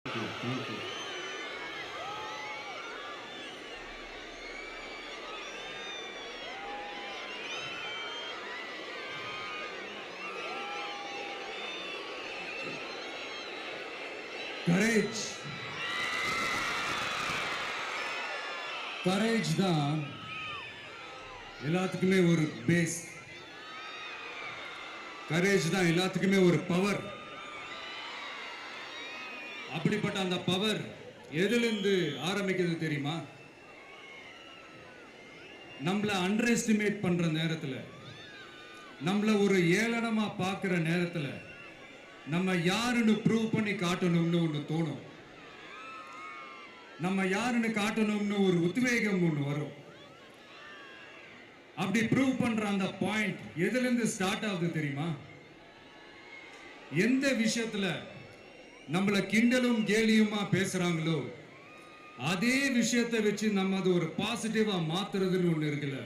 Thank you. Courage. Courage தான் எல்லாத்துக்குமே ஒரு பேஸ். கரேஜ் தான் எல்லாத்துக்குமே ஒரு பவர். அப்படிப்பட்ட அந்த பவர் எதிலிருந்து ஆரம்பிக்கிறது தெரியுமா? நம்மள அண்டர் எஸ்டிமேட் பண்ற நேரத்துல, நம்மள ஒரு ஏளனமா பார்க்கிற நேரத்துல, நம்ம யாருன்னு ப்ரூவ் பண்ணி காட்டணும்னு ஒன்று தோணும். நம்ம யாருன்னு காட்டணும்னு ஒரு உத்வேகம் ஒன்று வரும். அப்படி ப்ரூவ் பண்ற அந்த பாயிண்ட் எதிலிருந்து ஸ்டார்ட் ஆகுது தெரியுமா? எந்த விஷயத்துல நம்மள கிண்டலும் கேலியுமா பேசுறாங்களோ அதே விஷயத்தை வச்சு நம்ம அது ஒரு பாசிட்டிவா மாத்துறதுன்னு ஒண்ணு இருக்குல்ல,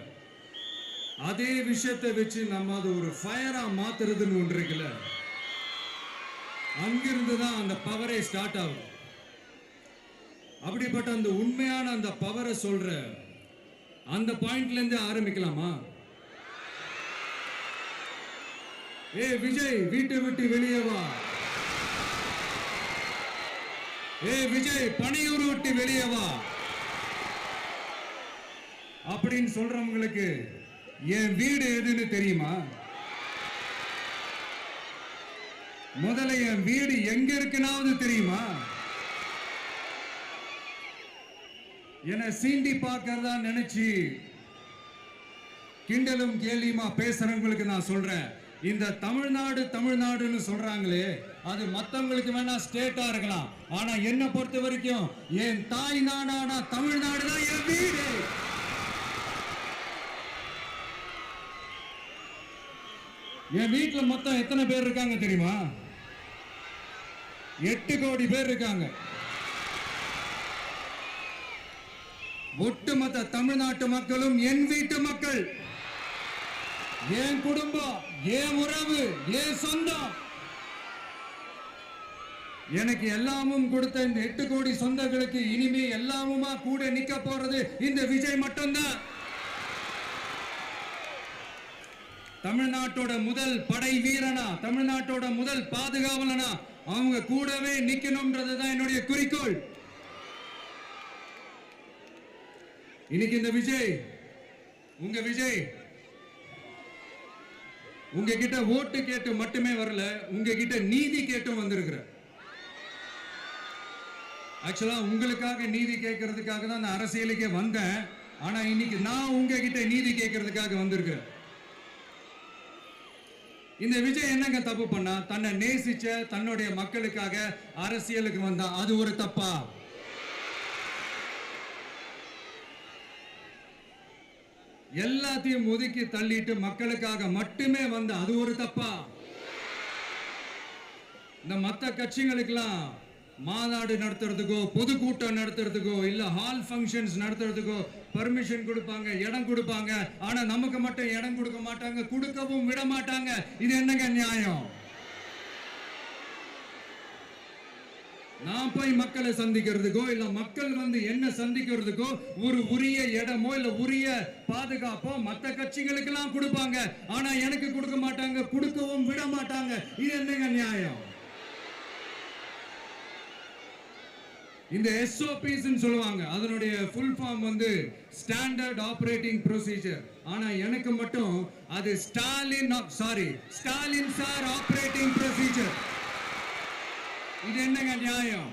அதே விஷயத்தை வச்சு நம்ம அது ஒரு ஃபயரா மாத்துறதுன்னு ஒன்று இருக்குல்ல, அங்கிருந்து தான் அந்த பவரே ஸ்டார்ட் ஆகும். அப்படிப்பட்ட அந்த உண்மையான அந்த பவரை சொல்ற அந்த பாயிண்ட்ல இருந்து ஆரம்பிக்கலாமா? ஏ விஜய், வீட்டை விட்டு வெளியே வா. ஏ விஜய், பணியூர் விட்டு வெளியே வா அப்படின்னு சொல்றவங்களுக்கு என் வீடு எதுன்னு தெரியுமா? முதல்ல என் வீடு எங்க இருக்குனாவது தெரியுமா? என சீண்டி பார்க்கறதா நினைச்சு கிண்டலும் கேலியுமா பேசுறவங்களுக்கு நான் சொல்றேன், இந்த தமிழ்நாடு தமிழ்நாடுன்னு சொல்றாங்களே, அது மத்தவங்களுக்கு வேணா ஸ்டேட்டா இருக்கலாம், ஆனா என்ன பொறுத்த வரைக்கும் என் தாய் நாடான தமிழ்நாடு தான் என் வீடு. என் வீட்டுல மொத்தம் எத்தனை பேர் இருக்காங்க தெரியுமா? 8 கோடி பேர் இருக்காங்க. ஒட்டுமொத்த தமிழ்நாட்டு மக்களும் என் வீட்டு மக்கள், என் குடும்பம், என் உறவு, என் சொந்தம். எனக்கு எல்லாமும் கொடுத்த இந்த 8 கோடி சொந்தங்களுக்கு இனிமே எல்லாமுமா கூட நிக்க போறது இந்த விஜய் மட்டும்தான். தமிழ்நாட்டோட முதல் படை வீரனா, தமிழ்நாட்டோட முதல் பாதுகாவலனா அவங்க கூடவே நிக்கணும்ன்றதுதான் என்னுடைய குறிக்கோள். இன்னைக்கு இந்த விஜய், உங்க விஜய் உங்ககிட்ட ஓட்டு கேட்டு மட்டுமே வரல, உங்ககிட்ட நீதி கேட்டும் வந்திருக்கிற. ஆக்சுவலா உங்களுக்காக நீதி கேட்கறதுக்காக தான் நான் அரசியலுக்கே வந்தேன். ஆனா இன்னைக்கு நான் உங்ககிட்ட நீதி கேட்கறதுக்காக வந்திருக்கிறேன். இந்த விஜய் என்னங்க தப்பு பண்ணா? தன்னை நேசிச்ச தன்னுடைய மக்களுக்காக அரசியலுக்கு வந்தா அது ஒரு தப்பா? எல்லாத்தையும் ஒதுக்கி தள்ளிட்டு மக்களுக்காக மட்டுமே வந்த அது ஒரு தப்பா? இந்த மத்த கட்சிகளுக்கெல்லாம் மாநாடு நடத்துறதுக்கோ பொதுக்கூட்டம் நடத்துறதுக்கோ இல்ல ஹால் ஃபங்க்ஷன்ஸ் நடத்துறதுக்கோ பர்மிஷன் கொடுப்பாங்க, இடம் கொடுப்பாங்க. ஆனா நமக்கு மட்டும் இடம் கொடுக்க மாட்டாங்க, கொடுக்கவும் விட மாட்டாங்க. இது என்னங்க நியாயம்? நான் போய் மக்களை சந்திக்கிறதுக்கோ இல்ல மக்கள் வந்து என்ன சந்திக்கிறதுக்கோ ஒரு உரிய இடமோ இல்ல உரிய பாதுகாப்போ மத்த கட்சிகளுக்கு எல்லாம் கொடுப்பாங்க. ஆனா எனக்கு கொடுக்க மாட்டாங்க, கொடுக்கவும் விட மாட்டாங்க. இது என்னங்க நியாயம்? இந்த SOPs சொல்லுவாங்க, அதனுடைய ஃபுல் ஃபார்ம் வந்து ஸ்டாண்டர்ட் ஆபரேட்டிங் ப்ரொசீஜர். ஆனா எனக்கு மட்டும் அது ஸ்டாலின் சார் ஆபரேட்டிங் ப்ரொசீஜர். இது என்னங்க நியாயம்?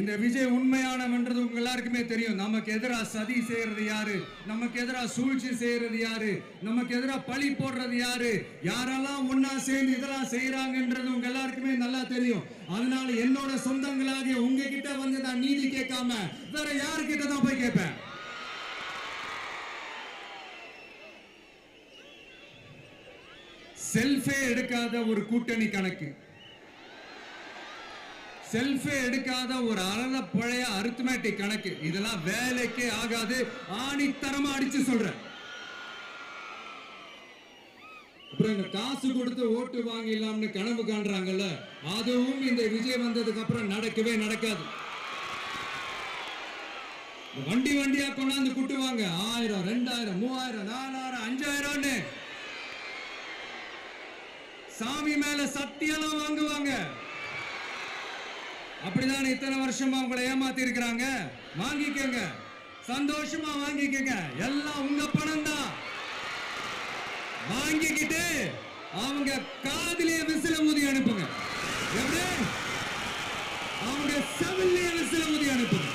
இந்த விஜய் உண்மையானவன்றது உங்க எல்லாருக்குமே தெரியும். நமக்கு எதிராக சதி செய்யறது யாரு, நமக்கு எதிராக சூழ்ச்சி செய்யறது யாரு, நமக்கு எதிராக பழி போடுறது யாரு, யாரெல்லாம் ஒன்னா சேர்ந்து இதெல்லாம் செய்யறாங்கன்றது உங்க எல்லாருக்குமே நல்லா தெரியும். அதனால என்னோட சொந்தங்களாகிய உங்ககிட்ட வந்து நான் நீதி கேட்காம வேற யாருக்கிட்ட தான் போய் கேட்பேன்? செல்ஃபே எடுக்காத ஒரு கூட்டணி கணக்கு, செல்ஃபே எடுக்காத ஒரு அறத பழைய அரித்மெட்டிக் கணக்கு, இதெல்லாம் வேலைக்கே ஆகாது. ஆணித்தரமா அடிச்சு சொல்றேன். அப்புறம் இந்த காசு கொடுத்து ஓட்டு வாங்கிடலாம்னு கனவு காண்றாங்கல்ல, அதுவும் இந்த விஜய் வந்ததுக்கு அப்புறம் நடக்கவே நடக்காது. வண்டி வண்டியா கொண்டாந்து குட்டுவாங்க. 1000, 2000, 3000, 4000, 5000 சாமி மேல சத்தியெல்லாம் வாங்குவாங்க. அப்படிதான் இத்தனை வருஷமா உங்களை ஏமாத்தி இருக்கிறாங்க. வாங்கிக்கங்க, சந்தோஷமா வாங்கிக்கங்க. எல்லாம் உங்க பணம் தான். வாங்கிக்கிட்டு அவங்க காதிலேயே விசில ஊதி அனுப்புங்க. எப்படி? அவங்க செவிலியே விசில ஊதி அனுப்புங்க.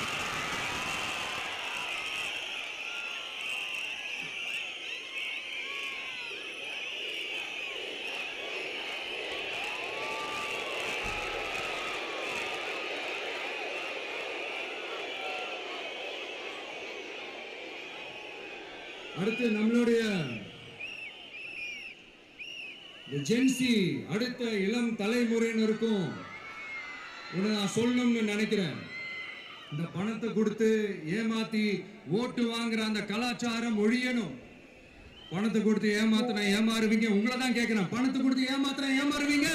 அடுத்து நம்மளுடைய ஜென்சி அடுத்த இளம் தலைமுறையினருக்கும் ஒன்று நான் சொல்லணும்னு நினைக்கிறேன். இந்த பணத்தை கொடுத்து ஏமாத்தி ஓட்டு வாங்குற அந்த கலாச்சாரம் ஒழியணும். பணத்தை கொடுத்து ஏமாத்தினா ஏமாறுவீங்க. உங்களை தான் கேட்கிறேன், பணத்தை கொடுத்து ஏமாத்தினா ஏமாறுவீங்க?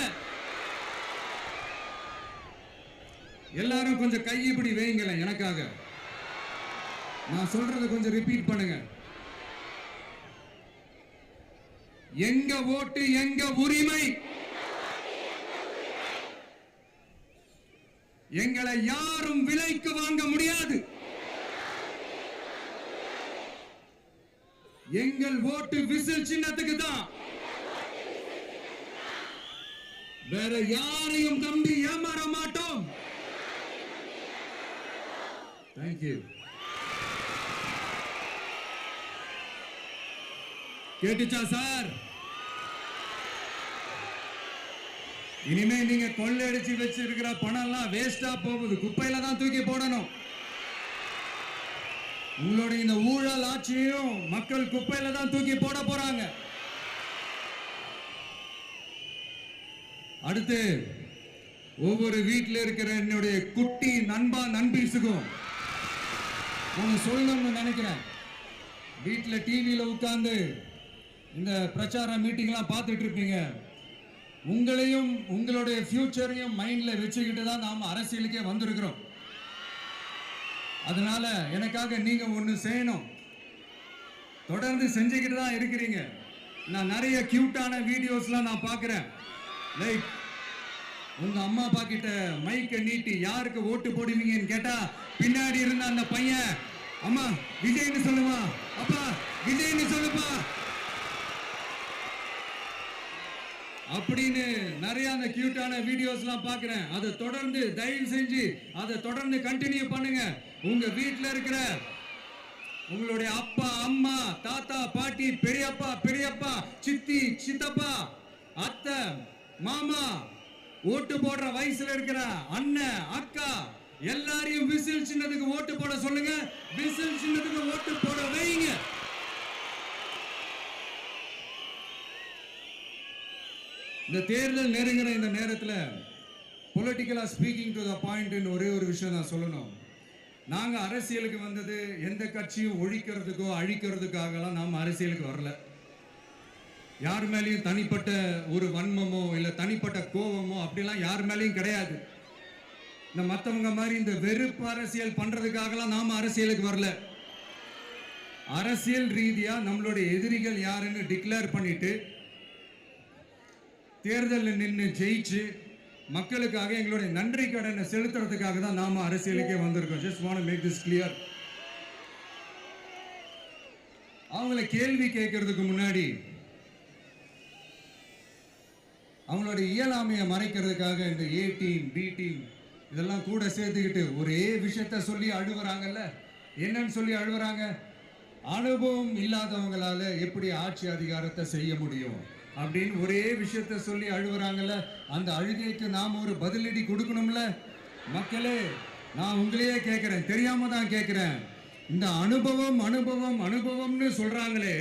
எல்லாரும் கொஞ்சம் கையப்படி வைங்களேன் எனக்காக. நான் சொல்றதை கொஞ்சம் ரிப்பீட் பண்ணுங்க. எங்க ஓட்டு எங்க உரிமை. எங்களை யாரும் விலைக்கு வாங்க முடியாது. எங்கள் ஓட்டு விசில் சின்னத்துக்கு தான். வேற யாரையும் நம்பி ஏமாற மாட்டோம். தேங்க்யூ. கேட்டுச்சா சார்? இனிமே நீங்க கொள்ளையடிச்சு வச்சிருக்கிற பணம் எல்லாம் வேஸ்டா போகுது. குப்பையில தான் தூக்கி போடணும். உங்களுடைய இந்த ஊழல் ஆட்சியும் மக்கள் குப்பையில தான் தூக்கி போட போறாங்க. அடுத்து ஒவ்வொரு வீட்டில் இருக்கிற என்னுடைய குட்டி நண்பா நண்பீஸுக்கும் ஒன்று சொல்லணும்னு நினைக்கிறேன். வீட்டில் டிவியில் உட்கார்ந்து இந்த பிரச்சார மீட்டிங்லாம் பார்த்துட்டு இருப்பீங்க. உங்களையும் உங்களுடைய ஃபியூச்சரையும் மைண்ட்ல வச்சுக்கிட்டு தான் நாம அரசியலுக்கே வந்திருக்கிறோம். அதனால எனக்காக நீங்க ஒன்று செய்யணும். தொடர்ந்து செஞ்சுக்கிட்டு தான் இருக்கிறீங்க. நான் நிறைய கியூட்டான வீடியோஸ்லாம் நான் பார்க்குறேன். லைக் உங்க அம்மா அப்பா கிட்ட மைக்கை நீட்டி யாருக்கு ஓட்டு போடுவீங்கன்னு கேட்டா பின்னாடி இருந்த அந்த பையன், அம்மா விஜய்னு சொல்லுவா, அப்பா விஜய்னு சொல்லுப்பா அப்படின்னு நிறைய அந்த கியூட்டான வீடியோஸ்லாம் பார்க்குறேன். அதை தொடர்ந்து தயவு செஞ்சு அதை தொடர்ந்து கண்டினியூ பண்ணுங்க. உங்க வீட்டில் இருக்கிற உங்களுடைய அப்பா அம்மா தாத்தா பாட்டி பெரியப்பா பெரியப்பா சித்தி சித்தப்பா அத்தை மாமா ஓட்டு போடுற வயசுல இருக்கிற அண்ணன் அக்கா எல்லாரையும் விசில் சின்னத்துக்கு ஓட்டு போட சொல்லுங்க. விசில் சின்னத்துக்கு ஓட்டு போட வைங்க. இந்த தேர்தல் நெருங்கிற இந்த நேரத்தில் பொலிட்டிக்கலா ஸ்பீக்கிங் டு த பாயிண்ட் ஒரே ஒரு விஷயம் நான் சொல்லணும். நாங்க அரசியலுக்கு வந்தது எந்த கட்சியும் ஒழிக்கிறதுக்கோ அழிக்கிறதுக்காகலாம் நாம் அரசியலுக்கு வரல. யார் மேலேயும் தனிப்பட்ட ஒரு வன்மமோ இல்லை தனிப்பட்ட கோபமோ அப்படிலாம் யார் மேலேயும் கிடையாது. இந்த மற்றவங்க மாதிரி இந்த வெறுப்பு அரசியல் பண்றதுக்காகலாம் நாம அரசியலுக்கு வரல. அரசியல் ரீதியா நம்மளுடைய எதிரிகள் யாருன்னு டிக்ளேர் பண்ணிட்டு தேர்தலில் நின்று ஜெயிச்சு மக்களுக்காக எங்களுடைய நன்றி கடனை செலுத்துறதுக்காக தான் நாம அரசியலுக்கே வந்திருக்கோம். Just want to make this clear. அவங்கள கேள்வி கேட்கறதுக்கு முன்னாடி அவங்களுடைய இயலாமையை மறைக்கிறதுக்காக இந்த ஏ டீம் பி டீம் இதெல்லாம் கூட சேர்த்துக்கிட்டு ஒரே விஷயத்த சொல்லி அழுகுறாங்கல்ல. என்னன்னு சொல்லி அழுகுறாங்க? அனுபவம் இல்லாதவங்களால எப்படி ஆட்சி அதிகாரத்தை செய்ய முடியும் அப்படின்னு ஒரே விஷயத்த சொல்லி அழுகுறாங்கல்ல. அந்த அழுகைக்கு நாம் ஒரு பதிலடி கொடுக்கணும்ல. மக்களே, நான் உங்களையே கேட்கிறேன், தெரியாம தான் கேட்கிறேன். இந்த அனுபவம் அனுபவம் அனுபவம்னு சொல்றாங்களே,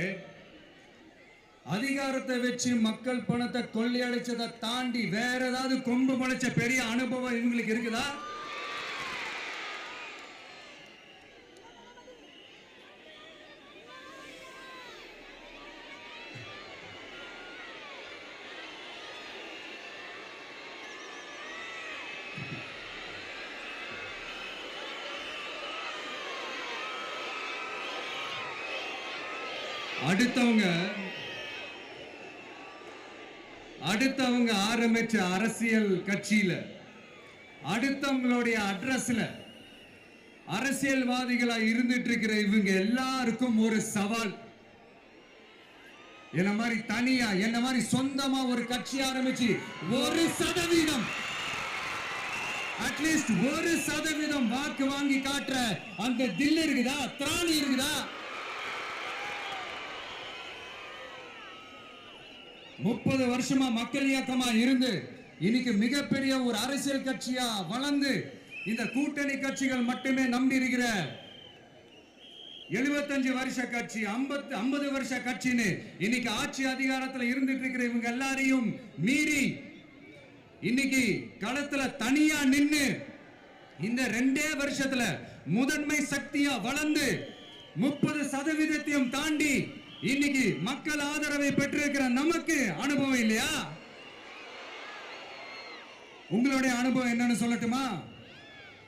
அதிகாரத்தை வச்சு மக்கள் பணத்தை கொள்ளையடிச்சதை தாண்டி வேற ஏதாவது கொம்பு முளைச்ச பெரிய அனுபவம் இவங்களுக்கு இருக்குதா? அடுத்தவங்க ஆரம்பிச்ச அரசியல் கட்சியில அடுத்தவங்களுடைய அட்ரஸ்ல அரசியல்வாதிகளா இருந்துட்டு இருக்கிற இவங்க எல்லாருக்கும் ஒரு சவால். என்ன மாதிரி தனியா என்ன மாதிரி சொந்தமா ஒரு கட்சி ஆரம்பிச்சு 1% அட்லீஸ்ட் 1% வாக்கு வாங்கி காட்டுற அந்த தில் இருக்குதா, திராணி இருக்குதா? 30 வருஷமா மக்கள் இயக்கமா இருந்து இன்னைக்கு மிகப்பெரிய ஒரு அரசியல் கட்சியா வளர்ந்து இந்த கூட்டணி கட்சிகள் மட்டுமே நம்பி இருக்கிற 75 வருஷ கட்சி 50 வருஷ கட்சின்னு இன்னைக்கு ஆட்சி அதிகாரத்தில் இருந்துட்டு இருக்கிற இவங்க எல்லாரையும் மீறி இன்னைக்கு களத்துல தனியா நின்னு இந்த 2 வருஷத்துல முதன்மை சக்தியா வளர்ந்து 30% தாண்டி இன்னைக்கு மக்கள் ஆதரவை பெற்றிருக்கிற நமக்கு அனுபவம் இல்லையா? உங்களுடைய அனுபவம் என்னன்னு சொல்லட்டுமா?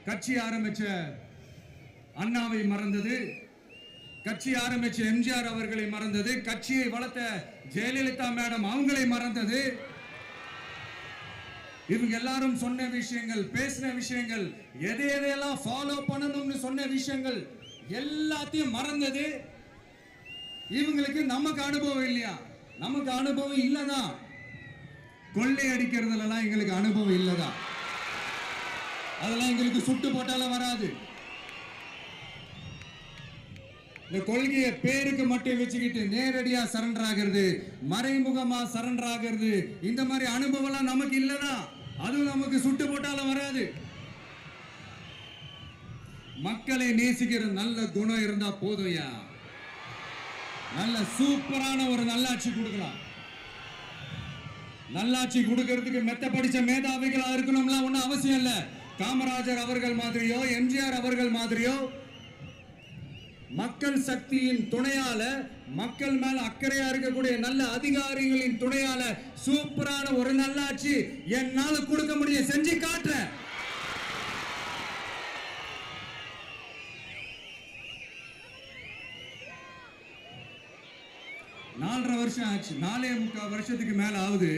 கட்சி ஆரம்பிச்ச அண்ணாவை மறந்தது, கட்சி ஆரம்பிச்ச எம்ஜிஆர் அவர்களை மறந்தது, கட்சியை வளர்த்த ஜெயலலிதா மேடம் அவங்களை மறந்தது. இவங்க எல்லாரும் சொன்ன விஷயங்கள், பேசின விஷயங்கள், எதையெல்லாம் ஃபாலோ பண்ணணும்னு சொன்ன விஷயங்கள் எல்லாத்தையும் மறந்தது. இவங்களுக்கு நமக்கு அனுபவம் இல்லையா? நமக்கு அனுபவம் இல்லதான். கொள்ளை அடிக்கிறதுலாம் எங்களுக்கு அனுபவம் இல்லதான். அதெல்லாம் எங்களுக்கு சுட்டு போட்டாலும் வராது. இந்த கொள்கையை பேருக்கு மட்டும் வச்சுக்கிட்டு நேரடியா சரண்டர் ஆகிறது, மறைமுகமா சரண்டர் ஆகிறது, இந்த மாதிரி அனுபவம் நமக்கு இல்லதான். அதுவும் நமக்கு சுட்டு போட்டாலும் வராது. மக்களை நேசிக்கிற நல்ல குணம் இருந்தா போதும்யா. நல்ல சூப்பரான ஒரு நல்லாட்சி கொடுக்கலாம். நல்லாட்சி கொடுக்கிறதுக்கு மெத்த படிச்ச மேதாவிகளா இருக்கணும்லாம் ஒன்றும் அவசியம் இல்லை. காமராஜர் அவர்கள் மாதிரியோ எம்ஜிஆர் அவர்கள் மாதிரியோ மக்கள் சக்தியின் துணையால, மக்கள் மேல அக்கறையா இருக்கக்கூடிய நல்ல அதிகாரிகளின் துணையால சூப்பரான ஒரு நல்லாட்சி என்னால கொடுக்க முடியும், செஞ்சு காட்டுறேன். நாலரை வருஷம் ஆச்சு, 4.25 வருஷத்துக்கு மேல ஆகுது.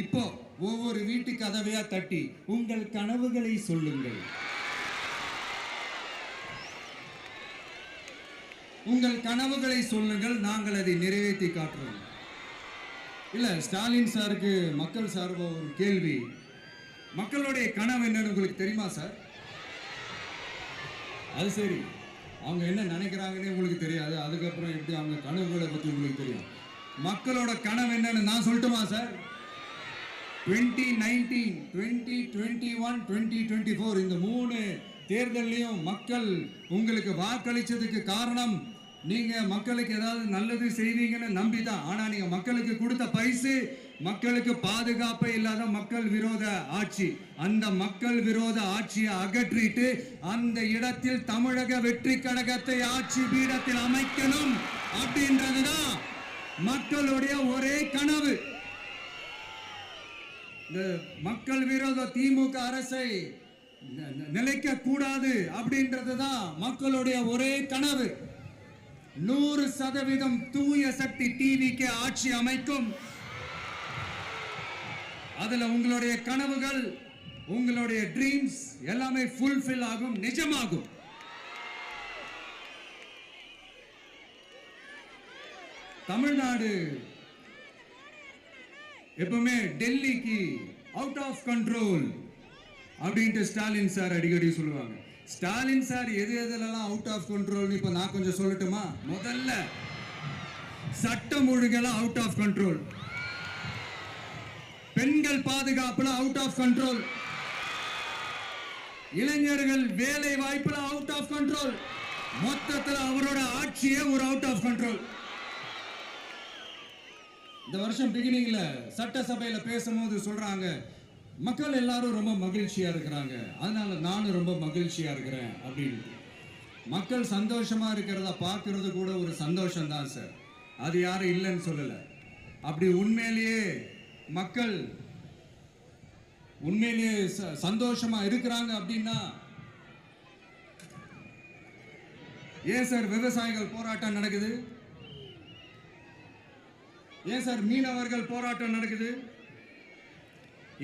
இப்போ ஒவ்வொரு வீட்டு கதவையா தட்டி உங்கள் கனவுகளை சொல்லுங்கள், உங்கள் கனவுகளை சொல்லுங்கள், நாங்கள் அதை நிறைவேற்றி காட்டுறோம். இல்ல, ஸ்டாலின் சாருக்கு மக்கள் சார்பா ஒரு கேள்வி. மக்களுடைய கனவு என்னன்னு உங்களுக்கு தெரியுமா சார்? அது சரி, அவங்க என்ன நினைக்கிறாங்கன்னு உங்களுக்கு தெரியாது, அதுக்கப்புறம் எப்படி அவங்க கனவுகளை பற்றி உங்களுக்கு தெரியும். மக்களோட கனவு என்னன்னு நான் சொல்லட்டுமா சார்? 2019, 2021, 2024 இந்த 3 தேர்தலையும் மக்கள் உங்களுக்கு வாக்களிச்சதுக்கு காரணம் நீங்க மக்களுக்கு ஏதாவது நல்லது செய்வீங்கன்னு நம்பிதான். ஆனா நீங்க மக்களுக்கு கொடுத்த பரிசு மக்களுக்கு பாதுகாப்பே இல்லாத மக்கள் விரோத ஆட்சி. அந்த மக்கள் விரோத ஆட்சியை அகற்றிட்டு அந்த இடத்தில் தமிழக வெற்றி கழகத்தை ஆட்சி பீடத்தில் அமைக்கணும் அப்படின்றதுதான் மக்களுடைய ஒரே கனவு. இந்த மக்கள் விரோத திமுக அரசை நிலைக்க கூடாது அப்படின்றதுதான் மக்களுடைய ஒரே கனவு. 100% தூய சக்தி டிவிக்கு ஆட்சி அமைக்கும். அதுல உங்களுடைய கனவுகள், உங்களுடைய ட்ரீம்ஸ் எல்லாமே ஃபுல்ஃபில் ஆகும், நிஜமாகும். தமிழ்நாடு எப்பவுமே டெல்லிக்கு அவுட் ஆஃப் கண்ட்ரோல் அப்படின்ட்டு ஸ்டாலின் சார் அடிக்கடி சொல்லுவாங்க. ஸ்டாலின் சார் எதெல்லாம் அவுட் ஆஃப் கண்ட்ரோல் இப்ப நான் கொஞ்சம் சொல்லட்டுமா? முதல்ல சட்டம் ஒழுங்கெல்லாம் அவுட் ஆஃப் கண்ட்ரோல், பெண்கள் பாதுகாப்புல அவுட் ஆஃப் கண்ட்ரோல், இளைஞர்கள் வேலை வாய்ப்புல அவுட் ஆஃப் கண்ட்ரோல், மொத்தத்தில் அவரோட ஆட்சியே ஒரு அவுட் ஆஃப் கண்ட்ரோல். இந்த வருஷம் பிகினிங்ல சட்டசபையில பேசும்போது சொல்றாங்க, மக்கள் எல்லாரும் ரொம்ப மகிழ்ச்சியா இருக்கிறாங்க, அதனால நானும் ரொம்ப மகிழ்ச்சியா இருக்கிறேன் அப்படின்னு. மக்கள் சந்தோஷமா இருக்கிறத பார்க்கறது கூட ஒரு சந்தோஷம் தான் சார், அது யாரும் இல்லைன்னு சொல்லல. அப்படி உண்மையிலேயே மக்கள் உண்மையிலேயே சந்தோஷமா இருக்கிறாங்க அப்படின்னா ஏன் சார் விவசாயிகள் போராட்டம் நடக்குது? ஏன் சார் மீனவர்கள் போராட்டம் நடக்குது?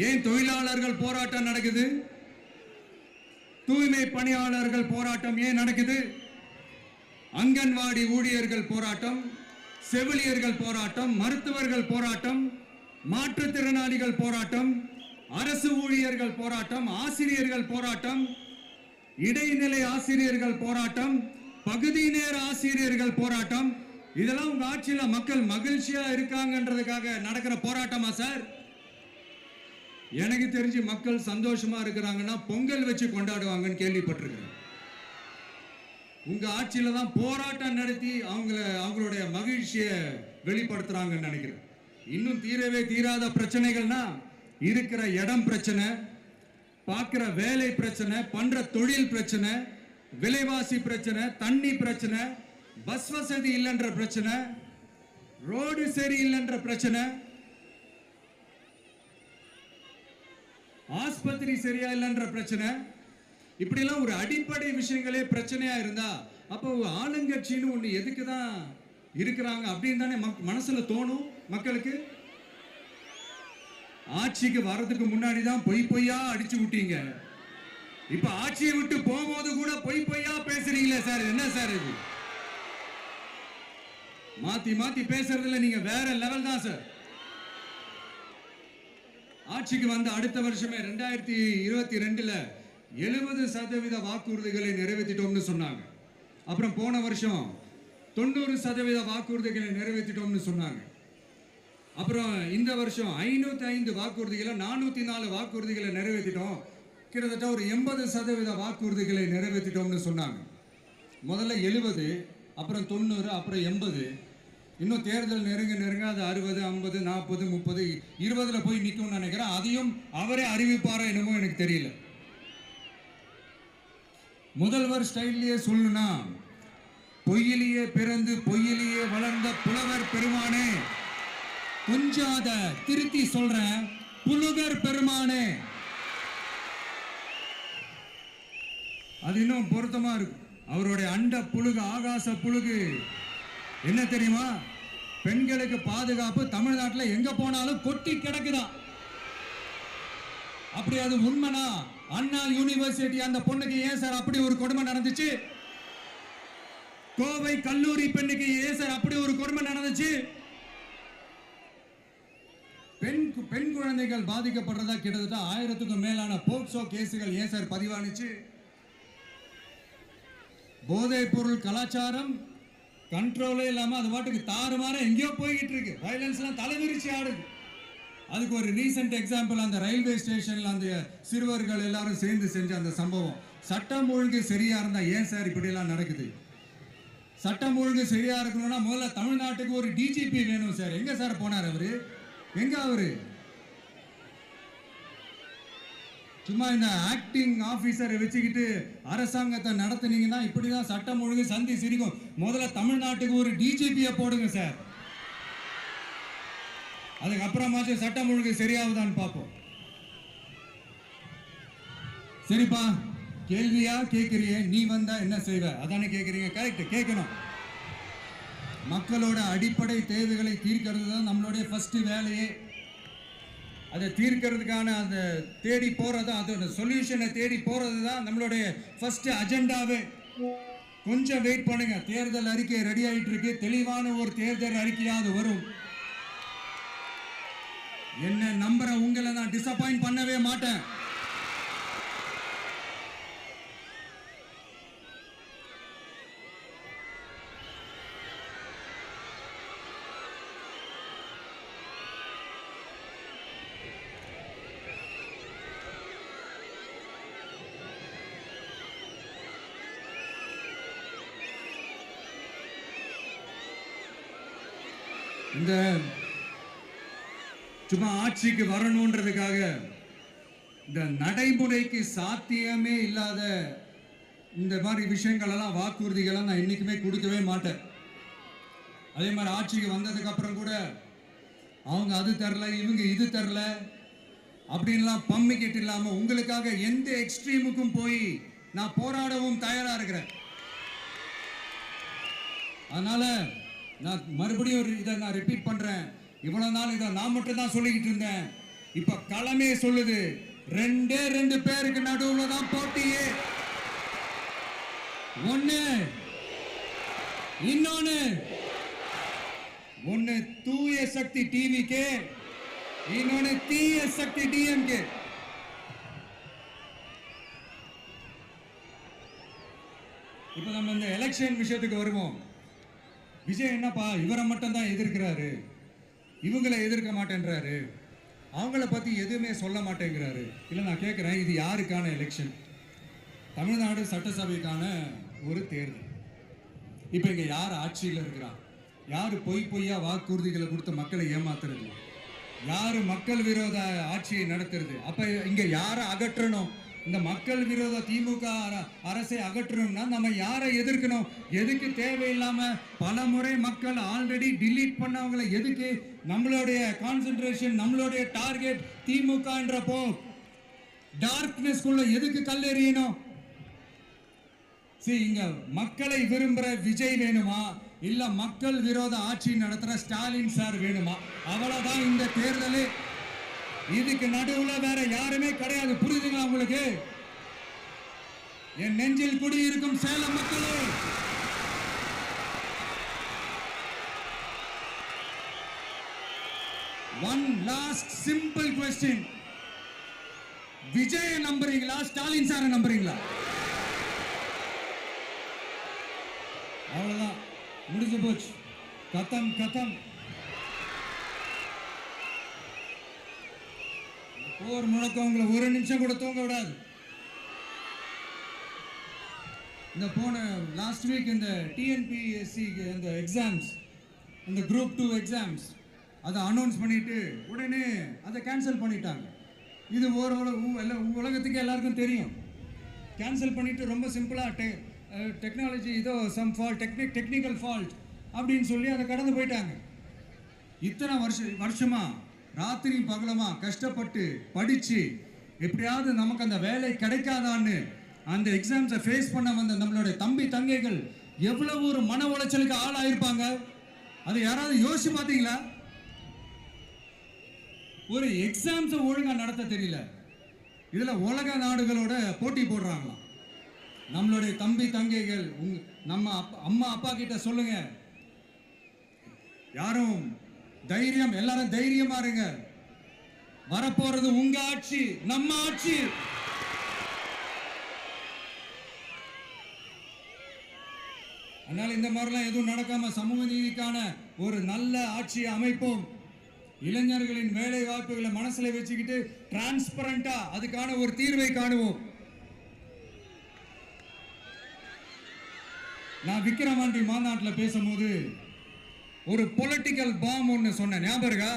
ஏன் தொழிலாளர்கள் போராட்டம் நடக்குது? தூய்மை பணியாளர்கள் போராட்டம் ஏன் நடக்குது? அங்கன்வாடி ஊழியர்கள் போராட்டம், செவிலியர்கள் போராட்டம், மருத்துவர்கள் போராட்டம், மாற்றுத்திறனாளிகள் போராட்டம், அரசு ஊழியர்கள் போராட்டம், ஆசிரியர்கள் போராட்டம், இடைநிலை ஆசிரியர்கள் போராட்டம், பகுதி நேர ஆசிரியர்கள் போராட்டம். இதெல்லாம் உங்க ஆட்சியில மக்கள் மகிழ்ச்சியா இருக்காங்கன்றதுக்காக நடக்கிற போராட்டமா சார்? எனக்கு தெரிஞ்சு மக்கள் சந்தோஷமா இருக்கிறாங்கன்னா பொங்கல் வச்சு கொண்டாடுவாங்கன்னு கேள்விப்பட்டிருக்கிறேன். உங்க ஆட்சியில தான் போராட்டம் நடத்தி அவங்களுடைய மகிழ்ச்சியை வெளிப்படுத்துறாங்கன்னு நினைக்கிறேன். இன்னும் தீரவே தீராத பிரச்சனைகள்னா இருக்கிற இடம் பிரச்சனை, பார்க்கிற வேலை பிரச்சனை, பண்ற தொழில் பிரச்சனை, விலைவாசி பிரச்சனை, தண்ணி பிரச்சனை, பஸ் வசதி இல்லைன்ற பிரச்சனை, ரோடு சரியில்லைன்ற பிரச்சனை, ஆஸ்பத்திரி சரியா இல்லைன்ற பிரச்சனை. இப்படி எல்லாம் ஒரு அடிப்படை விஷயங்களே பிரச்சனையா இருந்தா அப்போ ஆளுங்கட்சின்னு ஒண்ணு எதுக்கு தான் இருக்கிறாங்க அப்படின்னு தானே மனசுல தோணும் மக்களுக்கு. ஆட்சிக்கு வர்றதுக்கு முன்னாடி தான் பொய்யா அடிச்சு விட்டீங்க. இப்ப ஆட்சியை விட்டு போகும்போது கூட பொய்யா பேசுறீங்களே சார், என்ன சார் இது? மாத்தி மாத்தி பேசுறதுல நீங்க வேற லெவல் தான் சார். ஆட்சிக்கு வந்த அடுத்த வருஷமே 2022ல 70% வாக்குறுதிகளை நிறைவேற்றிட்டோம்னு சொன்னாங்க. அப்புறம் போன வருஷம் 90% வாக்குறுதிகளை நிறைவேற்றிட்டோம்னு சொன்னாங்க. அப்புறம் இந்த வருஷம் 505 வாக்குறுதிகளை 404 வாக்குறுதிகளை நிறைவேற்றிட்டோம். கிட்டத்தட்ட ஒரு 80% வாக்குறுதிகளை நிறைவேற்றிட்டோம்னு சொன்னாங்க. முதல்ல 70, அப்புறம் 90, அப்புறம் 80. இன்னும் தேர்தல் நெருங்க அது 60, 50, 40, 30, 20ல போய் நிற்கும்னு நினைக்கிறேன். அதையும் அவரே அறிவிப்பாரா என்னமோ எனக்கு தெரியல. முதல்வர் ஸ்டைல்லையே சொல்லணும்னா, பொய்யிலேயே பிறந்து பொய்யிலேயே வளர்ந்த புலவர் பெருமானே, கொஞ்சம் அத திருத்தி சொல்றேன், புலுகர் பெருமானே. அது இன்னும் பொருத்தமா இருக்கும். அவருடைய அண்ட புழுகு, ஆகாச புழுகு என்ன தெரியுமா? பெண்களுக்கு பாதுகாப்பு தமிழ்நாட்டில் எங்க போனாலும் கொட்டி கிடக்குதான். அப்படி அது உண்மைனா அண்ணா யூனிவர்சிட்டி அந்த பொண்ணுக்கு ஏன் சார் அப்படி ஒரு கொடுமை நடந்துச்சு? கோவை கல்லூரி பெண்ணுக்கு ஏன் சார் அப்படி ஒரு கொடுமை நடந்துச்சு? பெண் குழந்தைகள் பாதிக்கப்படுறதா கிட்டத்தட்ட 1000க்கும் மேலான போக்சோ கேசுகள் ஏன் சார் பதிவானுச்சு? போதைப் பொருள் கலாச்சாரம் கண்ட்ரோலே இல்லாம அது பாட்டுக்கு தாறுமாற எங்கேயோ போய்கிட்டு இருக்கு. வயலன்ஸ்லாம் தலைவிரிச்சு ஆடுது. அதுக்கு ஒரு ரீசெண்ட் எக்ஸாம்பிள், அந்த ரயில்வே ஸ்டேஷன்ல அந்த சிறுவர்கள் எல்லாரும் சேர்ந்து செஞ்ச அந்த சம்பவம். சட்டம் ஒழுங்கு சரியா இருந்தா ஏன் சார் இப்படி எல்லாம் நடக்குது? சட்டம் ஒழுங்கு சரியா இருக்கணும்னா முதல்ல தமிழ்நாட்டுக்கு ஒரு டிஜிபி வேணும் சார். எங்க சார் போனார் அவரு? எங்க அவரு? சும்மா இந்த ஆக்டிங் ஆபீசரை வச்சுக்கிட்டு அரசாங்கத்தை நடத்துனீங்கன்னா இப்படிதான் சட்டம் ஒழுங்கு சந்தி சிரிக்கும். முதல்ல தமிழ்நாட்டுக்கு ஒரு டிஜிபியை போடுங்க சார். அதுக்கப்புறமாச்சும் சட்டம் ஒழுங்கு சரியாகுதான்னு பார்ப்போம். சரிப்பா, கேள்வியா கேட்கறியே, நீ வந்தா என்ன செய்வ அதானே கேட்கறீங்க. கரெக்ட், கேட்கணும். மக்களோட அடிப்படை தேவைகளை தீர்க்கிறது தான் நம்மளுடைய ஃபர்ஸ்ட் வேலையே. அதை தீர்க்கிறதுக்கான அந்த தேடி போறது, அதோட சொல்யூஷனை தேடி போறது தான் நம்மளுடைய ஃபர்ஸ்ட் அஜெண்டாவே. கொஞ்சம் வெயிட் பண்ணுங்க, தேர்தல் அறிக்கை ரெடி ஆயிட்டு இருக்கு. தெளிவான ஒரு தேர்தல் அறிக்கையாவது வரும். என்ன நம்புற உங்களை நான் டிசப்பாயிண்ட் பண்ணவே மாட்டேன். இந்த சும்மா ஆட்சிக்கு வரணும்ன்றதுக்காக இந்த நடைமுறைக்கு சாத்தியமே இல்லாத இந்த மாதிரி விஷயங்கள் எல்லாம், வாக்குறுதிகளை நான் என்னைக்குமே கொடுக்கவே மாட்டேன். அதே மாதிரி ஆட்சிக்கு வந்ததுக்கு அப்புறம் கூட அவங்க அது தரல, இவங்க இது தரல அப்படின்லாம் பம்மிக்கிட்டு இல்லாம உங்களுக்காக எந்த எக்ஸ்ட்ரீமுக்கும் போய் நான் போராடவும் தயாரா இருக்கிறேன். அதனால நான் மறுபடியும் இதை நான் ரிப்பீட் பண்றேன். இவ்வளவு நாள் இதை நான் மட்டும் தான் சொல்லிக்கிட்டு இருந்தேன். இப்ப களமே சொல்லுது, 2 பேருக்கு நடுவுல தான் போட்டியே. ஒண்ணு தூய சக்தி டிவிகே, இன்னொன்னு தீய சக்தி டிஎம்கே. இப்ப நம்ம இந்த எலெக்ஷன் விஷயத்துக்கு வருவோம். விஜய் என்னப்பா இவரை மட்டும் தான் எதிர்க்கிறாரு, இவங்களை எதிர்க்க மாட்டேன்றாரு, அவங்கள பத்தி எதுவுமே சொல்ல மாட்டேங்கிறாரு. இல்லை, நான் கேட்குறேன், இது யாருக்கான எலெக்ஷன்? தமிழ்நாடு சட்டசபைக்கான ஒரு தேர்தல். இப்போ இங்கே யார் ஆட்சியில் இருக்கிறா? யார் பொய்யா வாக்குறுதிகளை கொடுத்து மக்களை ஏமாத்துறது? யார் மக்கள் விரோத ஆட்சியை நடத்துறது? அப்போ இங்கே யாரை அகற்றணும்? இந்த மக்கள் விரோத திமுக அரசை அகற்றணும்னா நம்ம யாரை எதிர்க்கணும்? எதுக்கு தேவையில்லாம பல முறை மக்கள் ஆல்ரெடி டிலீட் பண்ணவங்களை எதுக்கு நம்மளுடைய கான்சென்ட்ரேஷன், நம்மளுடைய டார்கெட் திமுகன்றப்போ டார்க்னஸ்குள்ள எதுக்கு கல்லெறியணும்? இங்க மக்களை விரும்புற விஜய் வேணுமா, இல்ல மக்கள் விரோத ஆட்சி நடத்துற ஸ்டாலின் சார் வேணுமா? அவ்வளவுதான் இந்த தேர்தல். இதுக்கு நடுவுல வேற யாருமே கிடையாது. புரியுதுங்களா உங்களுக்கு? என் நெஞ்சில் குடியிருக்கும் சேலம் மக்களே, one last simple question. Vijay நம்புறீங்களா, ஸ்டாலின் சார் நம்புறீங்களா? அவ்வளவுதான், முடிஞ்சு போச்சு. கதம். போர் முழக்கம் உங்களை ஒரு நிமிஷம் கூட தூங்க விடாது. இந்த போன லாஸ்ட் வீக் இந்த டிஎன்பிஎஸ்சி இந்த எக்ஸாம்ஸ், இந்த குரூப் 2 எக்ஸாம்ஸ் அதை அனௌன்ஸ் பண்ணிட்டு உடனே அதை கேன்சல் பண்ணிட்டாங்க. இது உலகத்துக்கு எல்லாருக்கும் தெரியும். கேன்சல் பண்ணிட்டு ரொம்ப சிம்பிளாக டெக்னாலஜி ஏதோ சம் ஃபால்ட், டெக்னிக்கல் ஃபால்ட் அப்படின்னு சொல்லி அதை கடந்து போயிட்டாங்க. இத்தனை வருஷமா ராத்திரி பகலமா கஷ்டப்பட்டு படிச்சு எப்படியாவது நமக்கு அந்த வேலை கிடைக்காதான்னு அந்த எக்ஸாம்ஸை ஃபேஸ் பண்ண வந்த நம்மளுடைய தம்பி தங்கைகள் எவ்வளவு ஒரு மன உளைச்சலுக்கு ஆளாயிருப்பாங்க. அதை யாராவது யோசிச்சு பார்த்தீங்களா? ஒரு எக்ஸாம்ஸை ஒழுங்கா நடத்த தெரியல, இதுல உலக நாடுகளோட போட்டி போடுறாங்களாம். நம்மளுடைய தம்பி தங்கைகள், நம்ம அம்மா அப்பா கிட்ட சொல்லுங்க, யாரும் தைரியம், எல்லாரும் தைரியமா இருங்க. வரப்போறது உங்க ஆட்சி, நம்ம ஆட்சி. அதனால இந்த மாதிரிலாம் எதுவும் நடக்காம சமூக நீதிக்கான ஒரு நல்ல ஆட்சியை அமைப்போம். இளைஞர்களின் வேலை வாய்ப்புகளை மனசுல வச்சுக்கிட்டு டிரான்ஸ்பரண்டா அதுக்கான ஒரு தீர்வை காணுவோம். நான் விக்கிரவாண்டி மாநாட்டில் பேசும்போது ஒரு பொலிட்டிக்கல் பாம் ஒன்று சொன்னேன், ஞாபகம் இருக்கா?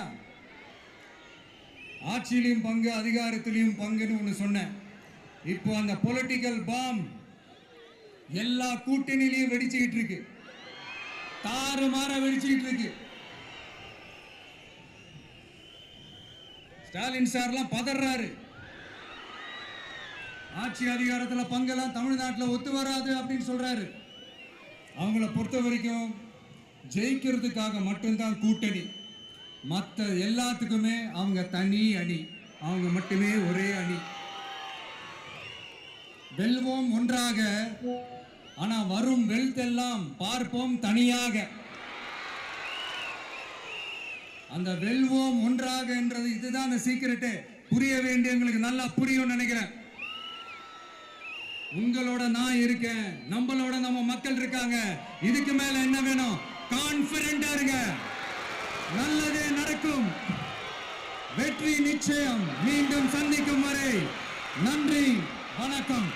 ஆட்சியிலையும் பங்கு, அதிகாரத்திலையும் பங்குன்னு ஒன்று சொன்னேன். இப்போ அந்த பொலிட்டிக்கல் பாம் எல்லா கூட்டணியிலையும் வெடிச்சுக்கிட்டு இருக்கு, தாறுமாற வெடிச்சுக்கிட்டு இருக்கு. ஸ்டாலின் சார்லாம் பதறாரு, ஆட்சி அதிகாரத்தில் பங்கெல்லாம் தமிழ்நாட்டில் ஒத்து வராது அப்படின்னு சொல்றாரு. அவங்கள பொறுத்த வரைக்கும் ஜெயிக்கிறதுக்காக மட்டும்தான் கூட்டணி, மற்ற எல்லாத்துக்குமே அவங்க தனி அணி, அவங்க மட்டுமே ஒரே அணி. வெல்வோம் ஒன்றாக, ஆனா வரும் வெல்த் எல்லாம் பார்ப்போம் தனியாக. அந்த வெல்வோம் ஒன்றாக என்றது இதுதான் அந்த சீக்கிரட்டே. புரிய வேண்டியவங்களுக்கு நல்லா புரியும் நினைக்கிறேன். உங்களோட நான் இருக்கேன், நம்மளோட நம்ம மக்கள் இருக்காங்க. இதுக்கு மேல என்ன வேணும்? கான்பிடென்டா இருங்க, நல்லதே நடக்கும், வெற்றி நிச்சயம். மீண்டும் சந்திக்கும் வரை நன்றி, வணக்கம்.